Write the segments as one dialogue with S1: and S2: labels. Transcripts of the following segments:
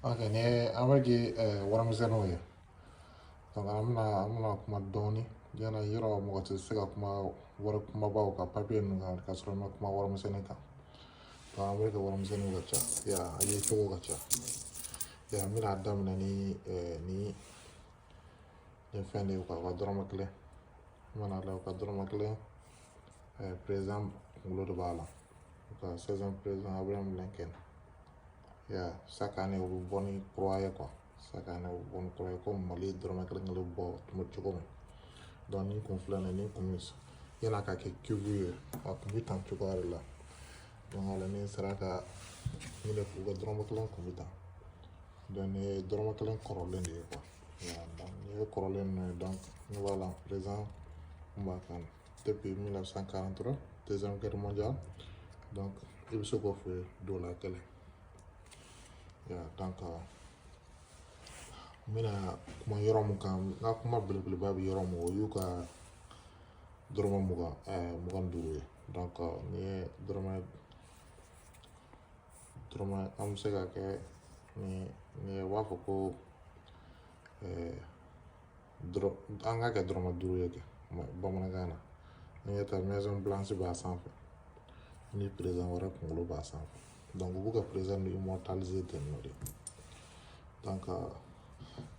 S1: Ok, ni amagi waramzeno ye. Donc amna kuma doni jana yiro mo to sega kuma wara kuma bawo ka papier nu ka soro ma kuma waramzeno ka. To amagi waramzeno ga cha. Ya ayi to ga cha. Ya mina adam na ni fende ka drama kle. Mana la ka drama kle. Président ngulo de bala. Ka 16e président Abraham Lincoln. Ya chaque année au boni croire quoi. Chaque année au bon croire comme Mali drama kle ngalo bo tumo chukome. Donc ni conflane ni komis. Yana ka ke kubu a kubitan chukare la. Donc ala ni saraka ni le fuga drama kle kubita. Donc ni drama kle korolen de quoi. Ya donc ni korolen donc voilà présent Mbakan depuis 1943 deuxième guerre mondiale. Donc il se fait de la télé. Ya donc mina kuma yoro mu kan na kuma bilbil babu yoro mu yuka drama muga mugan duru donc ni drama am sega ke ni wafo ko anga ke drama duru yake bamana gana ni ta maison blanche ba sanfé ni président wara kongolo ba sanfé donc buka président ni immortaliser tenori donc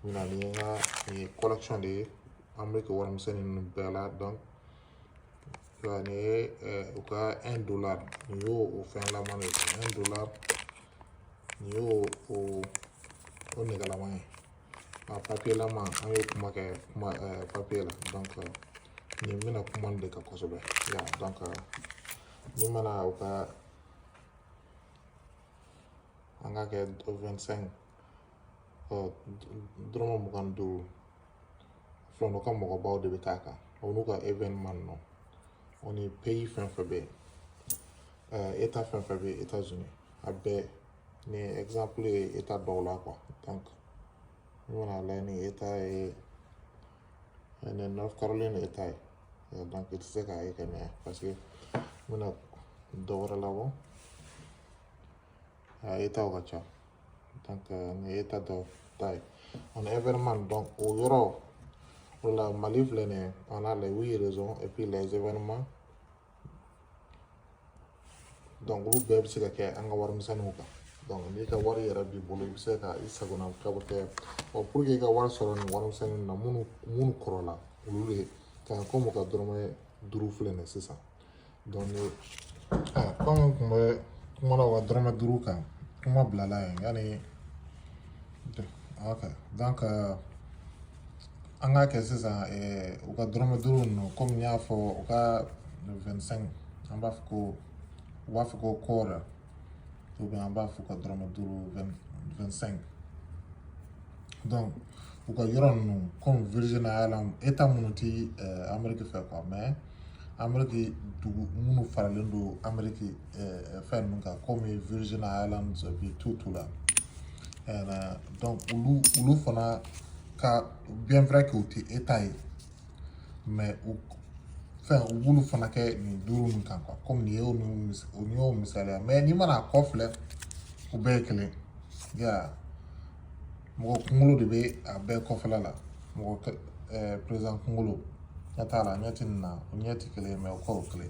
S1: mina ni collection de américain waram seni bela donc ni uka $1 ni yo o fin la mane $1 ni yo o negala mane a papier la man ayo kuma ke kuma papier la donc ni mina commande ka kosobe ya donc ni mana uka anga ke 25 drama mugan do flono kam mo baw de bitaka onu ka événement non on est pays fin febe état fin febe États-Unis abe ni exemple état dollar quoi donc voilà là ni état et North Carolina état donc il sait qu'à parce que on a d'or là-bas état au gacha donc ni état de taille on a événement donc au euro pour la Malif on a les 8 raisons et puis les événements donc vous bébé c'est que anga warum sanuka donc ni ka war yara bi bolo c'est ka isagona ka bote o pour que ka war soro ni warum sanu na munu korola ulule ka comme ka dorme duru flene c'est ça donc comme kuma la dorme duru ka kuma blala yani ok donc anga ke c'est ça o ka dorme duru no comme nya fo o ka 25 on va faire kora ou bien en bas faut que drama duru 25 donc ou que yoron no comme Virgin Island état monuti Amérique fait quoi mais Amérique du munu faralendo Amérique fait nunca comme Virgin Islands et tout là donc ulu fana ka bien vrai que tu état mais enfin wulu fana ke ni duru nun kan quoi comme ni o misale mais ni mana kofle o be kele ya mo kungulo de be a be kofla la mo président kungulo yatala nyatinna o nyati kele mais o ko kele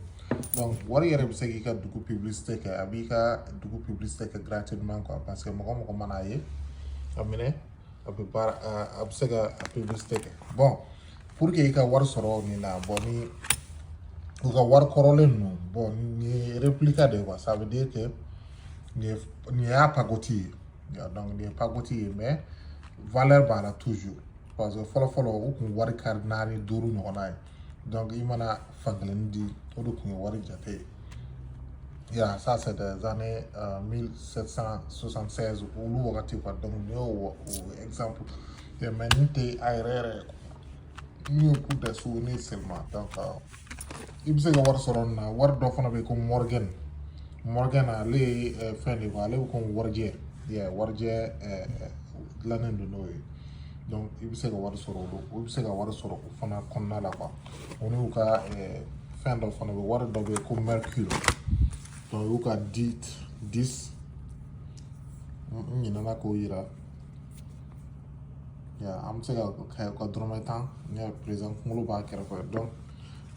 S1: donc wari yere be segi ka dugu publicité ke abika dugu publicité ke gratuitement quoi parce que mo mana ye amine abe par absega publicité ke bon pour que ka war soro ni na boni ou ka war korolen no bon ni réplica de quoi ça veut dire que ni a pagoti donc ni pagoti mais valeur bala toujours parce que follow ou kun war cardinal duru no na donc il mana fanglen di to do kun war jate ya ça c'est des années 1776 ou lu wakati quoi donc yo exemple et menite aéré ni coup de souvenir seulement donc il se war soron na war do fana be ko Morgan ale fendi ko ale ko warje ya warje lanen do noy donc il se war soro do il se war soro fana konna la quoi on ka fendo fana be war do be ko Mercure donc u ka 10 ni nana ko ira an bɛ se ka ka dɔrɔmɛ 10 n'i y'a président kunkolo b'a kɛrɛfɛ donc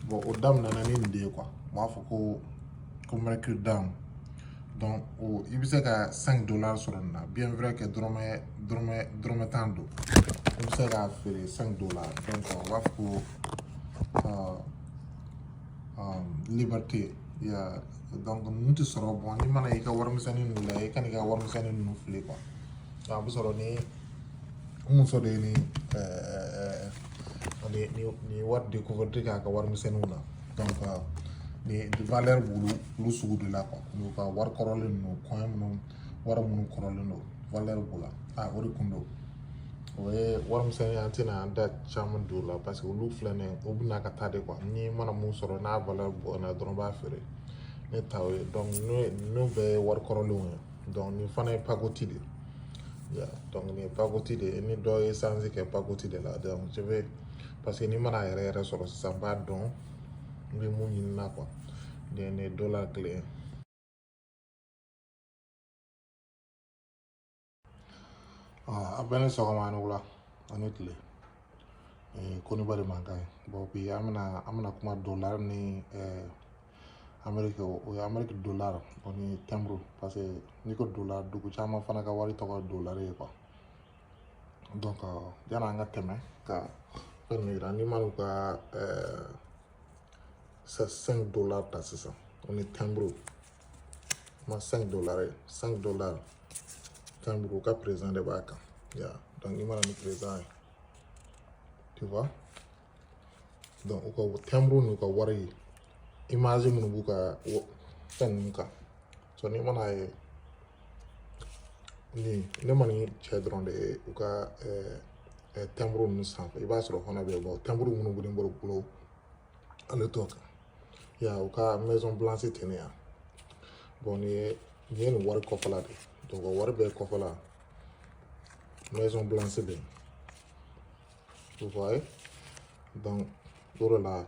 S1: bon o daminɛna ni nin de ye quoi u b'a fɔ ko mercure down donc i bɛ se ka $5 sɔrɔ nin na bien vrai que dɔrɔmɛ 10 don i bɛ se k'a feere $5 donc u b'a fɔ ko liberté donc ninnu tɛ sɔrɔ bon n'i mana i ka warimisɛnnin ninnu la i ka n'i ka warimisɛnnin ninnu fili quoi a bɛ sɔrɔ ni muso de ye ni wari découverte k'a ka warimisɛnninw na donc ni valeur b'olu sugu de la quoi n'u ka wari kɔrɔlen ninnu coin minnu wari minnu kɔrɔlen don valeur b'o la o de kun don o ye warimisɛnnin an tɛna an da caman don o la parce que olu filɛ nin ye o bɛna ka taa de quoi ni mana mun sɔrɔ n'a valeur bɔnna dɔrɔn b'a feere ne ta o ye donc n'o bɛɛ ye wari kɔrɔlenw ye donc nin fana ye pagoti de ye donc nin ye pagoti de ye ni dɔ ye sansi kɛ pagoti de la donc je vais parce que ni mana a yɛrɛ yɛrɛ sɔrɔ sisan n b'a dɔn n bɛ mun ɲini na quoi nin ye $1 kelen a bɛɛ ni sɔgɔma ani wula ani tile ko ni ba de man kan ye bon bi an bɛna kuma dollar ni Amérique o ye Amérique dollar o ni Timbres parce que n'i ko dollar dugu caman fana ka wari tɔgɔ dollar ye quoi donc yani an ka tɛmɛ ka fɛn ninnu yira n'i man'u ka $5 ta sisan o ni Timbres ma $5 ye $5 Timbres u ka président de b'a kan donc i mana ni président ye tu vois donc u ka Timbres n'u ka wari ye image minnu b'u ka fɛn ninnu kan so n'i mana ye ne ma ni cɛ dɔrɔn de ye u ka Timbres ninnu sanfɛ i b'a sɔrɔ fana bɛ bɔ Timbres minnu bɛ ne bolo ale t'o kan u ka maison blanche tɛ ne yan bon nin ye nin wari kɔfɛla de donc o wari bɛɛ kɔfɛla maison blanche bɛ yen vous voyez donc o de la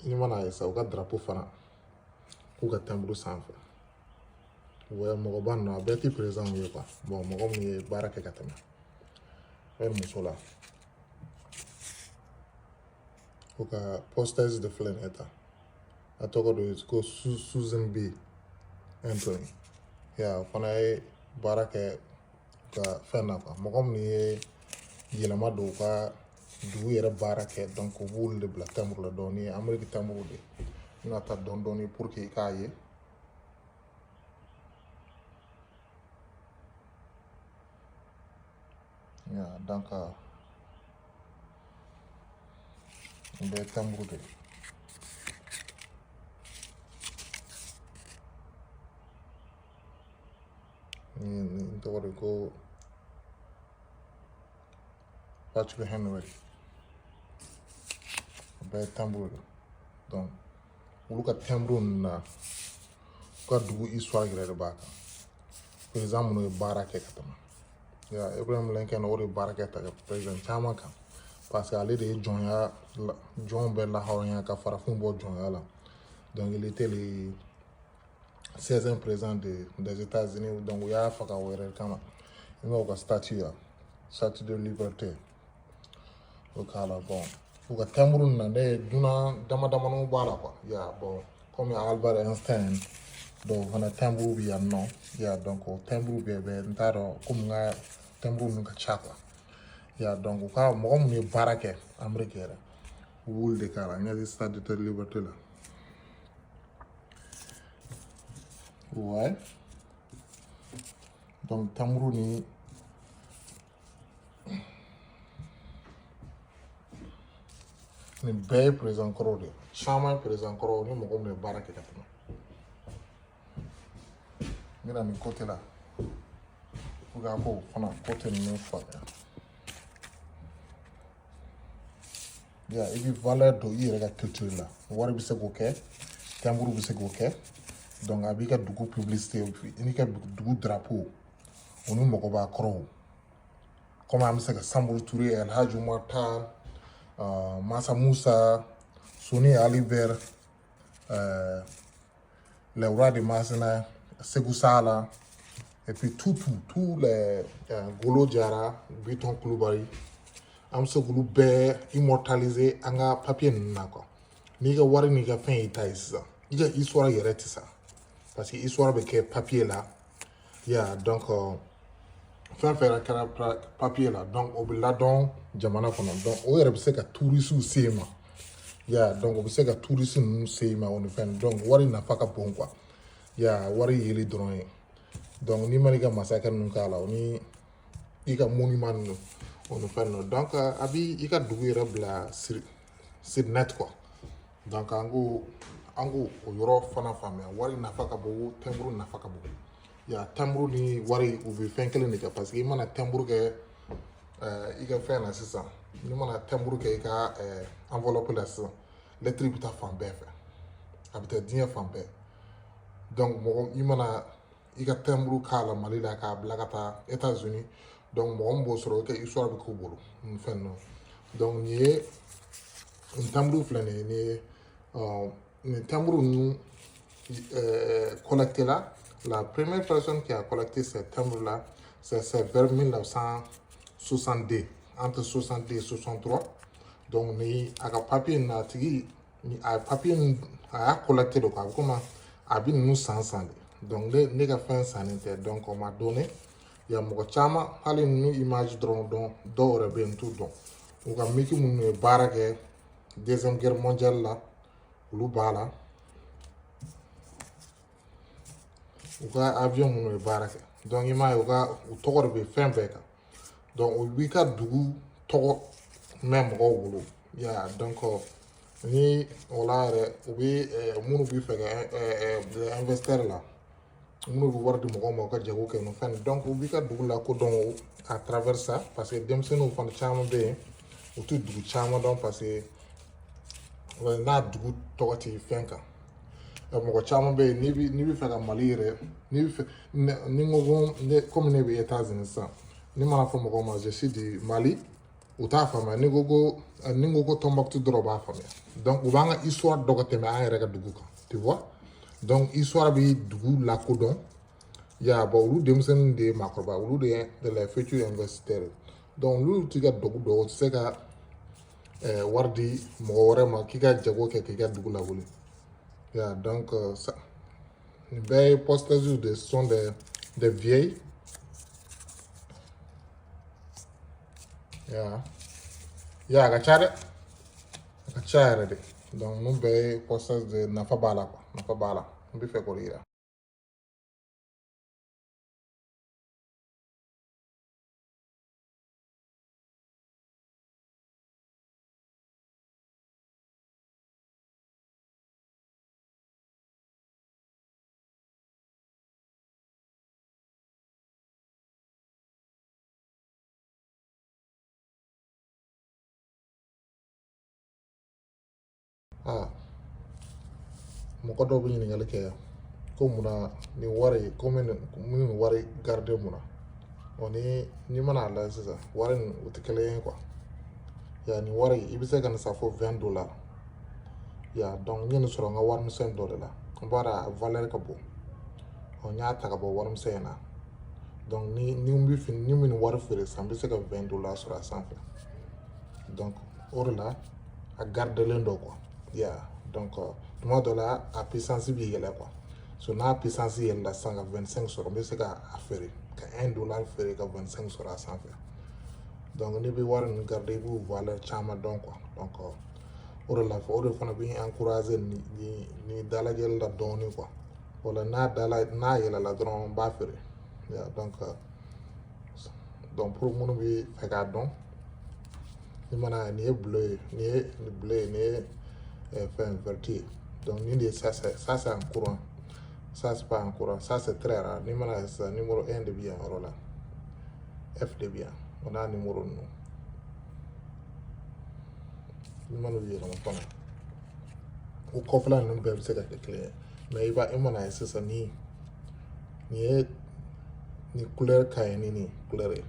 S1: i mana ye sa u ka drapeau fana k'u ka Timbres sanfɛ mɔgɔba ninnu a bɛɛ tɛ président ye quoi bon mɔgɔ min ye baara kɛ ka tɛmɛ hɛri muso la u ka posters de filɛ nin ye tan a tɔgɔ de ye ko Susan B Anthony o fana ye baara kɛ ka fɛn na quoi mɔgɔ min ye yɛlɛma don u ka dugu yɛrɛ baara kɛ donc u b'olu de bila Timbres la donc nin ye Amérique Timbres de ye n bɛna taa dɔɔni dɔɔni pour que i k'a ye donc nin bɛɛ ye Timbres de ye nin tɔgɔ de ko Patrick Henry o bɛɛ ye Timbres de donc olu ka Timbres ninnu na u ka dugu histoire yɛrɛ de b'a kan président minnu ye baara kɛ ka tɛmɛ Abraham Lincoln o de ye baara kɛ ta kɛ président caman kan parce que ale de ye jɔnw bɛɛ lahɔrɔnya ka farafinw bɔ jɔnya la donc il était le 16e président des États-Unis donc u y'a faga o yɛrɛ kama i b'a u ka statue de liberté o k'a la bon u ka Timbres ninnu na ne ye dunan dama damaniw b'a la quoi bon comme Albert Einstein donc fana Timbres bɛ yan nɔ donc o Timbres bɛɛ n t'a dɔn komi n ka Timbres ninnu ka ca quoi donc u ka mɔgɔ minnu ye baara kɛ Amérique yɛrɛ u b'olu de k'a la n ɲɛ statue de liberté la donc Timbres ni nin bɛɛ ye président kɔrɔw de ye caman ye président kɔrɔw ni mɔgɔ minnu ye baara kɛ ka tɛmɛ n bɛna nin côté la pour que a k'o fana côté ninnu faamuya i bɛ valeur don i yɛrɛ ka culture la wari bɛ se k'o kɛ Timbres bɛ se k'o kɛ donc a b'i ka dugu publicité i n'i ka dugu drapeau o ni mɔgɔba kɔrɔw comme an bɛ se ka Samori Touré El Hadji Umar Tall Mansa Musa Soni Ali Ber le roi de Masina Sékou Sala et puis tous les Golo Diarra, Biton Koulibaly, am se gulu bɛɛ immortaliser an ka papier ninnu na quoi n'i ka wari n'i ka fɛn y'i ta ye sisan i ka histoire yɛrɛ tɛ sa parce que histoire bɛ kɛ papier la donc fɛn fɛn kɛra papier la donc o bɛ ladɔn jamana kɔnɔ donc o yɛrɛ bɛ se ka touriste se ma donc o bɛ se ka touriste ninnu se ma o ni fɛn donc wari nafa ka bon quoi wari yeli dɔrɔn ye donc n'i ma n'i ka masakɛ ninnu k'a la o ni i ka monument ninnu o ni fɛn ninnu donc a b'i i ka dugu yɛrɛ bila sur net quoi donc an k'o o yɔrɔ fana faamuya wari nafa ka bon timbre nafa ka bon timbre ni wari u bɛ fɛn kelen de kɛ parce que i mana timbre kɛ i ka fɛn na sisan n'i mana timbre kɛ i ka enveloppe la sisan lettre bɛ taa fan bɛɛ fɛ a bɛ taa diɲɛ fan bɛɛ donc mɔgɔ i mana i ka timbre k'a la Mali la k'a bila ka taa États-Unis donc mɔgɔ min b'o sɔrɔ i ka histoire bɛ k'u bolo nin fɛn ninnu donc nin ye nin timbre filɛ nin ye nin timbre ninnu collecté là. La première personne qui a collecté ces timbres-là, c'est vers 1962, entre 62 et 63. Donc, ni a papier na tigi ni a papier a collecté de quoi comment a bien nous sans donc les gars fait ça donc on m'a donné il y a mon chama allez nous image drone donc d'or bien tout donc on a mis que mon barrage deuxième guerre mondiale là lu bala u ka avion minnu ye baara kɛ donc i m'a ye u tɔgɔ de bɛ fɛn bɛɛ kan donc u b'i ka dugu tɔgɔ mɛn mɔgɔw bolo donc ni o la yɛrɛ u bɛ minnu b'i fɛ ka investisseur la minnu bɛ wari di mɔgɔw ma u ka jago kɛ nin fɛn donc u b'i ka dugu la kodɔn à travers ça parce que denmisɛnninw fana caman bɛ yen u tɛ dugu caman dɔn parce que n'a dugu tɔgɔ tɛ fɛn kan mɔgɔ caman bɛ yen n'i bɛ fɛ ka Mali yɛrɛ ni ko comme ne bɛ États-Unis sisan ni mana fɔ mɔgɔw ma je suis du Mali u t'a faamuya ni ko ko Tombouctou dɔrɔn u b'a faamuya donc u b'an ka histoire dɔn ka tɛmɛ an yɛrɛ ka dugu kan tu vois donc histoire bɛ dugu lakodɔn olu denmisɛnninw de ye maakɔrɔba olu de ye les futurs investisseurs donc olu t'i ka dugu dɔn o tɛ se ka wari di mɔgɔ wɛrɛ ma k'i ka jago kɛ k'i ka dugu lawuli donc les postes sont des vieilles a ka ca dɛ a ka ca yɛrɛ de donc ninnu bɛɛ ye postes de nafa b'a la quoi nafa b'a la n bɛ fɛ k'o yira mɔgɔ dɔw bɛ ɲininkali kɛ yan ko munna ni wari ko minnu ni wari garder munna ni mana lajɛ sisan wari nin o tɛ kelen ye quoi ni wari i bɛ se ka nin san fo $20 donc n ye nin sɔrɔ n ka warimisɛn dɔ de la n b'a dɔn a valeur ka bon n y'a ta ka bɔ warimisɛn in na donc ni n bɛ nin wari feere sisan n bɛ se ka $20 sɔrɔ a sanfɛ donc o de la a gardelen dɔ quoi donc tuma dɔ la a puissance bɛ yɛlɛ quoi so n'a puissance yɛlɛla sisan ka 25 sɔrɔ n bɛ se ka a feere ka $1 feere ka 25 sɔrɔ a sanfɛ donc n'i bɛ wari ninnu garder i b'u valeur caman dɔn quoi donc o de la o de fana bɛ encourager ni dalajɛli la dɔɔnin quoi wala n'a yɛlɛla dɔrɔn n b'a feere donc pour minnu bɛ fɛ k'a dɔn ni mana nin ye bleu ye nin ye fɛn vert ye donc nin de ça c'est en courant ça c'est pas en courant ça c'est très rare ni mana sisan numéro 1 de bɛ yan yɔrɔ la F de bɛ yan o n'a numéro ninnu ni mana bɛ yɛlɛma fana o kɔfɛla ninnu bɛɛ bɛ se ka kɛ kelen ye mais i mana ye sisan nin ye ni couleur ka ɲi ni nin couleur ye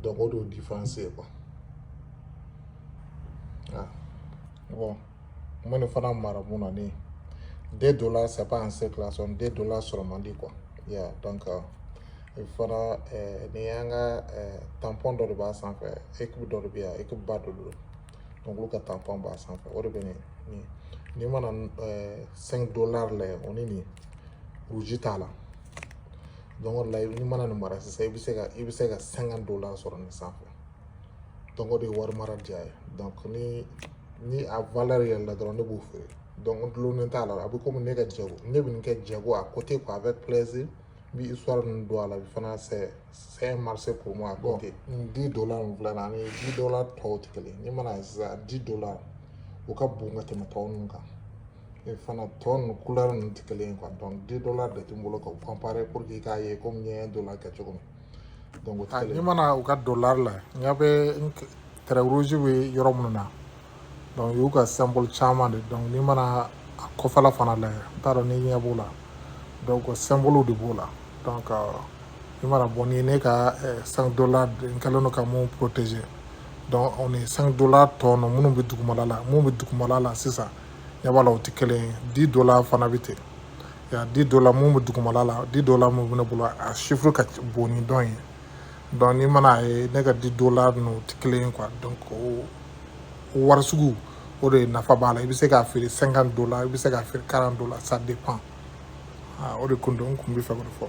S1: donc o de y'o différence ye quoi bon n bɛ nin fana mara mun na $2 c'est pas en circulation $2 sɔrɔ man di quoi donc fana ni y'an ka tampon dɔ de b'a sanfɛ équipe dɔ de bɛ yan équipe ba dɔ don donc olu ka tampon b'a sanfɛ o de bɛ ni mana $5 lajɛ o ni nin rouge t'a la donc o de la ni mana nin mara sisan i bɛ se ka $50 sɔrɔ nin sanfɛ donc o de ye wari mara diya ye donc ni a valeur yɛlɛla dɔrɔn ne b'o feere donc n dulonnen t'a la a bɛ komi ne ka jago ne bɛ nin kɛ jago à côté quoi avec plaisir n bɛ histoire ninnu don a la fana c'est un marché pour moi à côté $10 min filɛ nin ani $10 tɔw tɛ kelen ni mana ye sisan $10 o ka bon ka tɛmɛ tɔw ninnu kan fana tɔ ninnu couleur ninnu tɛ kelen ye quoi donc $10 de tɛ n bolo ka comparer pour que i k'a ye komi n ye $1 kɛ cogo min donc o tɛ kelen ye. Ni mana u ka $la n ɲɛ bɛ tɛrɛ rouge bɛ yɔrɔ minnu na donc y'u ka symbole caman de donc ni mana a kɔfɛla fana lajɛ n t'a dɔn ni ɲɛ b'o la donc symbole de b'o la donc ni mana bɔ ni ne ka $5 n kɛlen don ka mun protéger donc on est $5 tɔ ninnu minnu bɛ dugumala la sisan ɲɛ b'a la o tɛ kelen ye $10 fana bɛ ten ya $10 mun bɛ dugumala la $10 mun bɛ ne bolo a chiffre ka bon ni dɔn ye donc ni mana ye ne ka $10 ninnu tɛ kelen ye quoi donc o wari sugu o de nafa b'a la i bɛ se k'a feere $50 i bɛ se k'a feere $40 ça dépend o de kun don n kun bɛ fɛ k'o de fɔ.